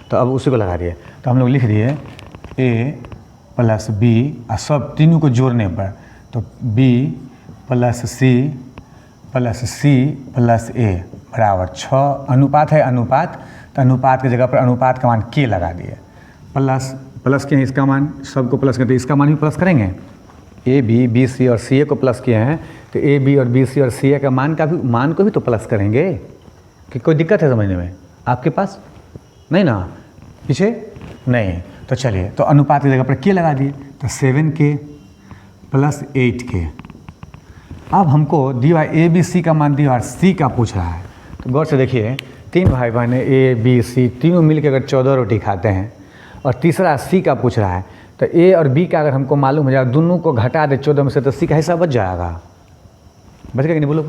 तो अब उसी को लगा दिए। तो हम लोग लिख दिए A प्लस B, और सब तीनों को जोड़ने पर तो B plus C plus A बराबर 6। अनुपात है अनुपात, तो अनुपात की जगह पर अनुपात का मान K लगा दिए। प्लस किए हैं इसका मान, सबको प्लस करते, इसका मान भी प्लस करेंगे। A B B C और C A को प्लस किए हैं, तो A B और B C और C A का मान को भी तो प्लस करेंगे। कि कोई दिक्कत है समझने में आपके पास? नहीं ना, पीछे नहीं। तो चलिए, तो अनुपात की जगह पर K लगा दिए, तो 7K प्लस 8K। अब हमको दिया A B C का मान दिया और C का पूछ रहा है। तो गौर से देखिए, 3 भाई बहन है, A B C तीनों मिलकर अगर 14 रोटी खाते हैं, और तीसरा C का पूछ रहा है, तो A और B का अगर हमको मालूम हो जाए, दोनों को घटा दे 14 में से, तो C का हिस्सा बच जाएगा। बच गया कि नहीं? बोलो,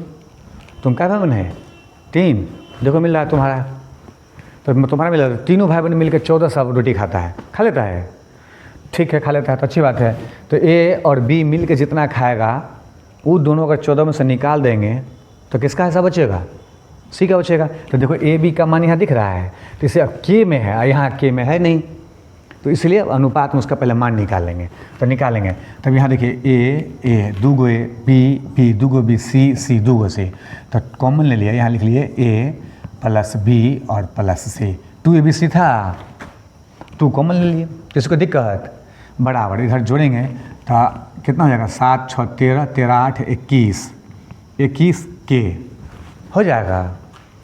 तुम क्या भाई बहन है? 3। देखो मिल रहा है तुम्हारा, तो तुम्हारा मिल रहा है। तीनों भाई बहन मिलकर 14 सब रोटी खाता है, खा लेता है। ठीक है, खा लेता है तो अच्छी बात है। तो A और B मिल के जितना खाएगा, वो दोनों अगर 14 में से निकाल देंगे, तो किसका हिस्सा बचेगा? C का बचेगा। तो देखो A B का मान यहाँ दिख रहा है, तो इसे अब K में है, यहाँ K में है नहीं, तो इसलिए अनुपात में उसका पहले मान निकाल लेंगे। तो निकालेंगे, तब यहाँ देखिए A 2 A B 2 B C 2 C, तो कॉमन ले लिया, यहाँ लिख लिए A प्लस B और plus C। 2 A B C था, 2 कॉमन ले लिए, किसी को दिक्कत? बराबर इधर जोड़ेंगे तो कितना हो जाएगा? 7 6 13 13 8 21 K हो जाएगा।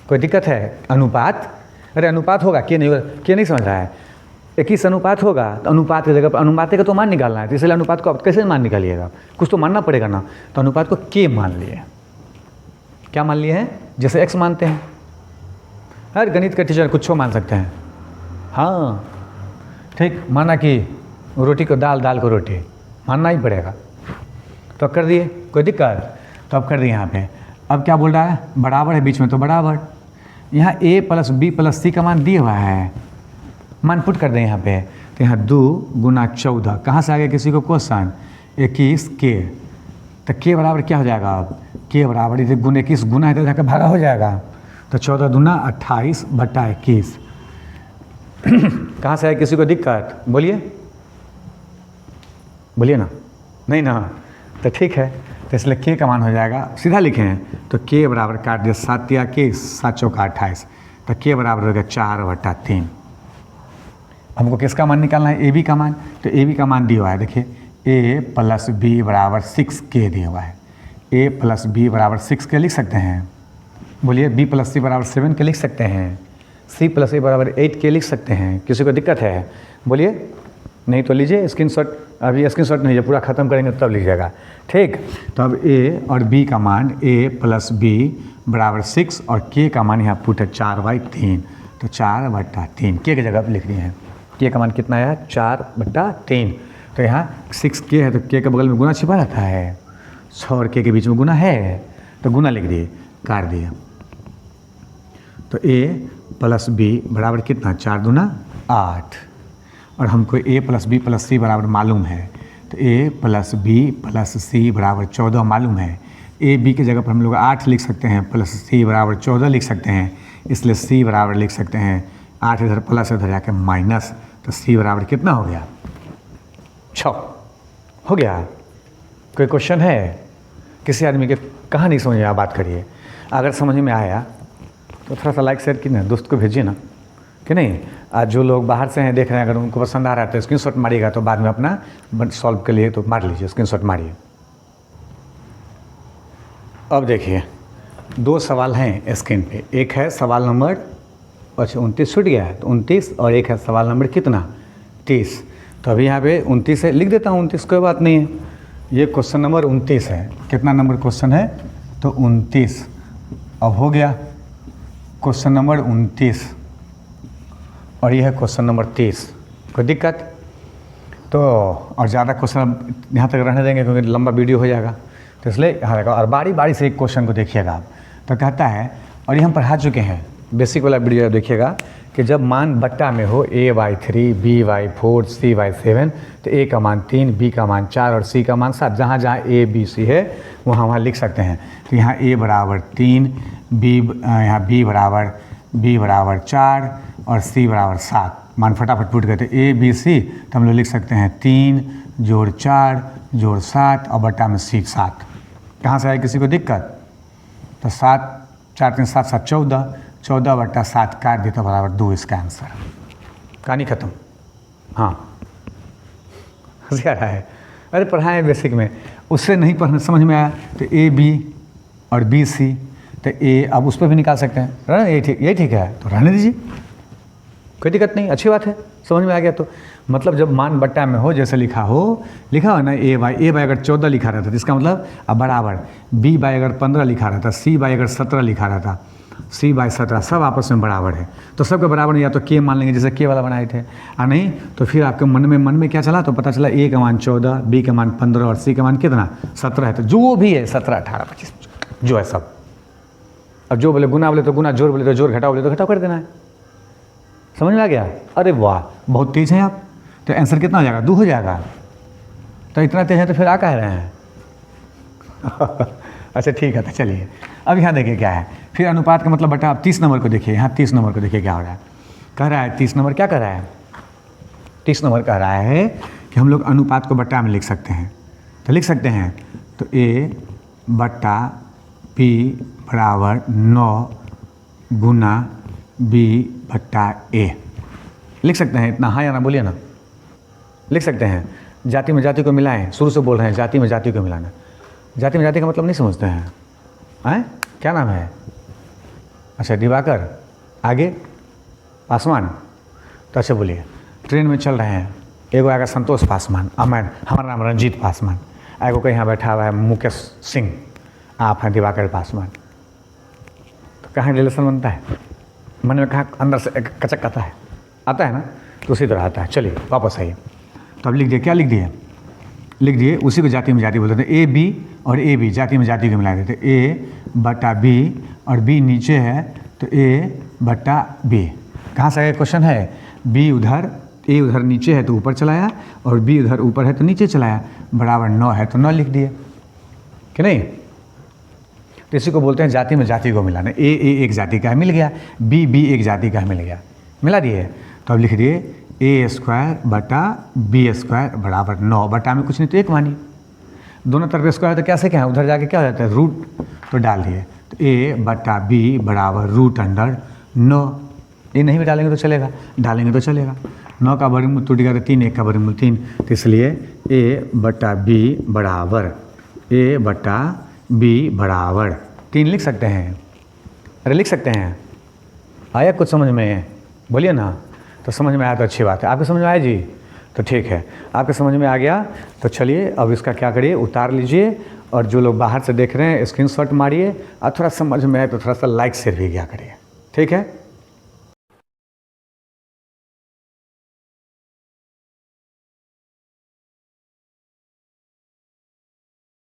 कोई दिक्कत है? अनुपात, अरे अनुपात होगा, K नहीं होगा, K नहीं समझ रहा है। 21 अनुपात होगा, तो अनुपात की जगह पर अनुपात का तो मान निकालना है, तो इसलिए अनुपात को आप कैसे मान निकालिएगा? कुछ तो मानना पड़ेगा ना। तो अनुपात को K मान लिए। क्या मान लिए हैं? जैसे X मानते हैं, हर गणित का टीचर कुछ मान सकते हैं। हाँ ठीक, माना कि रोटी को दाल, दाल को रोटी, मानना ही पड़ेगा। तो कर दिए, कोई दिक्कत? तो अब कर दिए यहाँ पे। अब क्या बोल रहा है? बराबर है बीच में, तो बराबर यहाँ A plus B plus C का मान दिया हुआ है, मान पुट कर दें यहाँ पे। तो यहाँ 2 गुना 14, कहाँ से आ गया किसी को क्वेश्चन? 21K। तो K बराबर क्या हो जाएगा? अब K बराबर इधर 21 गुना है तो जाकर भागा हो जाएगा, तो 14 दूना 28 बटा 21। कहाँ से आए? किसी को दिक्कत? बोलिए ना। नहीं ना, तो ठीक है। तो इसलिए K का मान हो जाएगा, सीधा लिखे हैं तो K बराबर काट दिया, 7 या K 7 चौका 28, तो K बराबर हो गया 4/3। हमको किसका मान निकालना है? A B का मान। तो A B का मान दिया हुआ है, देखिए A प्लस B बराबर 6K दिया हुआ है। A प्लस B बराबर 6K लिख सकते हैं। बोलिए, B प्लस C बराबर 7K लिख सकते हैं। C प्लस A बराबर 8K लिख सकते हैं। किसी को दिक्कत है? बोलिए। नहीं तो लीजिए स्क्रीनशॉट, अभी स्क्रीनशॉट नहीं है, पूरा ख़त्म करेंगे तब लीजिएगा। ठीक, तो अब A और B का मान A प्लस B बराबर 6 और K का मान यहाँ पुट है 4/3, तो 4/3 K की जगह पर लिख रही हैं। K का मान कितना है? 4/3। तो यहाँ 6K है, तो K के बगल में गुना छिपा रहता है, 6 और K के बीच में गुना है, तो गुना लिख दिए, काट दिए। तो A प्लस B बराबर कितना? 4 दूना 8, और हमको A plus B plus C बराबर मालूम है, तो A plus B plus C बराबर 14 मालूम है। A B की जगह पर हम लोग 8 लिख सकते हैं, प्लस C बराबर 14 लिख सकते हैं, इसलिए C बराबर लिख सकते हैं 8 इधर प्लस इधर जाके माइनस, तो C बराबर कितना हो गया? 6 हो गया। कोई क्वेश्चन है? किसी आदमी के कहाँ नहीं समझ आया? बात करिए। अगर समझ में आया तो थोड़ा सा लाइक शेयर कीजिए, दोस्त को भेजिए ना, कि नहीं? आज जो लोग बाहर से हैं देख रहे हैं, अगर उनको पसंद आ रहा है तो स्क्रीनशॉट मारिएगा, तो बाद में अपना सॉल्व के लिए तो मार लीजिए, स्क्रीनशॉट मारिए। अब देखिए 2 सवाल हैं स्क्रीन पे, एक है सवाल नंबर 29 छूट गया है, तो 29, और एक है सवाल नंबर कितना? 30। तो अभी यहाँ पे 29 है, लिख देता हूँ 29, कोई बात नहीं है। ये क्वेश्चन नंबर 29 है। कितना नंबर क्वेश्चन है? तो 29। अब हो गया, क्वेश्चन नंबर 29 और ये है क्वेश्चन नंबर 30। कोई दिक्कत? तो और ज़्यादा क्वेश्चन यहाँ तक रहने देंगे क्योंकि लंबा वीडियो हो जाएगा, तो इसलिए यहाँ रहेगा। और बारी बारी से एक क्वेश्चन को देखिएगा आप। तो कहता है, और ये हम पढ़ा चुके हैं, बेसिक वाला वीडियो देखिएगा कि जब मान बट्टा में हो a/3, b/4, c/7, तो a का मान 3, b का मान 4 और c का मान 7। जहाँ जहाँ a b c है वहाँ लिख सकते हैं। तो यहाँ a बराबर 3, यहाँ b बराबर 4 और c बराबर 7। मान फटाफट पूछ गए थे a b c, तो हम लोग लिख सकते हैं 3 जोड़ 4 जोड़ 7 और बट्टा में c 7। कहाँ से आए किसी को दिक्कत? तो 7 4 3 7 7 14, 14 बट्टा 7 काट दिया तो बराबर 2 इसका आंसर। कहानी खत्म। हाँ, हंसी आ रहा है? अरे पढ़ाएं बेसिक में, उससे नहीं पढ़ना समझ में आया तो a b और b c, तो a अब उस पर भी निकाल सकते हैं। रहना यही ठीक है, तो रहने दीजिए, कोई दिक्कत नहीं, अच्छी बात है। समझ में आ गया? तो मतलब जब मान बट्टा में हो, जैसे लिखा हो ना a बाई अगर 14 लिखा रहता तो इसका मतलब अब बराबर b बाई अगर 15 लिखा रहता, c बाई अगर 17 लिखा रहता, c बाई 17 सब आपस में बराबर है। तो सबके बराबर या तो k मान लेंगे जैसे k वाला बनाए थे, और नहीं तो फिर आपके मन में क्या चला, तो पता चला a का मान 14, b का मान 15 और c का मान कितना 17 है। तो जो भी है 17 18 25 जो है सब। अब जो बोले गुना बोले तो गुना, जोड़ बोले तो जोड़, घटाओ बोले तो घटाओ कर देना है। समझ में आ गया? अरे वाह, बहुत तेज़ हैं आप। तो आंसर कितना हो जाएगा? 2 हो जाएगा। तो इतना तेज है तो फिर आ कह रहे हैं? अच्छा ठीक है, तो चलिए अब यहाँ देखिए क्या है। फिर अनुपात का मतलब बटा, आप 30 नंबर को देखिए, यहाँ 30 नंबर को देखिए क्या हो रहा है। कह रहा है 30 नंबर क्या कह रहा है? 30 नंबर कह रहा है कि हम लोग अनुपात को बट्टा में लिख सकते हैं। तो लिख सकते हैं, तो a बट्टा b बराबर 9 गुना b बट्टा a लिख सकते हैं। इतना हाँ या ना बोलिए ना, लिख सकते हैं। जाति में जाति को मिलाएं, शुरू से बोल रहे हैं जाति में जाति को मिलाना। जाति में जाति का मतलब नहीं समझते हैं? हैं? क्या नाम है? अच्छा दिवाकर, आगे पासवान। तो अच्छा बोलिए, ट्रेन में चल रहे हैं, एगो आएगा संतोष पासवान, अमैन, हमारा नाम रंजीत पासवान, एगो कहीं यहाँ बैठा हुआ है मुकेश सिंह, आप हैं दिवाकर पासवान। तो कहाँ रिलेशन बनता है? मन में कहाँ अंदर से कचक आता है ना, तो उसी तरह आता है। चलिए वापस आइए। तो अब लिख दिए, क्या लिख दिए? लिख दिए, उसी को जाति में जाति बोलते थे। ए बी और ए बी जाति में जाति को मिला देते। ए बट्टा बी और बी नीचे है तो ए बट्टा बी। कहाँ से आया क्वेश्चन है? बी उधर, ए उधर नीचे है तो ऊपर चलाया, और बी उधर ऊपर है तो नीचे चलाया, बराबर 9 है तो 9 लिख दिए कि नहीं? तो इसी को बोलते हैं जाति में जाति को मिलाना। ए एक जाति का है मिल गया, बी एक जाति का है मिल गया, मिला दिए। तो अब लिख दिए a स्क्वायर बटा b स्क्वायर बराबर 9, बटा में कुछ नहीं तो 1 मानिए। दोनों तरफ स्क्वायर तो कैसे क्या है, उधर जाके क्या हो जाता है रूट, तो डाल दिए। तो a बटा b बराबर √9। ये नहीं भी डालेंगे तो चलेगा, डालेंगे तो चलेगा। 9 का वर्गमूल टूट गया तो 3, 1 का वर्गमूल 3, तो इसलिए a बटा b बराबर 3 लिख सकते हैं। अरे लिख सकते हैं। आया कुछ समझ में? बोलिए ना। तो समझ में आया तो अच्छी बात है। आपको समझ में आया जी? तो ठीक है, आपके समझ में आ गया। तो चलिए अब इसका क्या करिए, उतार लीजिए, और जो लोग बाहर से देख रहे हैं स्क्रीनशॉट मारिए, और थोड़ा समझ में आए तो थोड़ा सा लाइक शेयर भी किया करिए, ठीक है?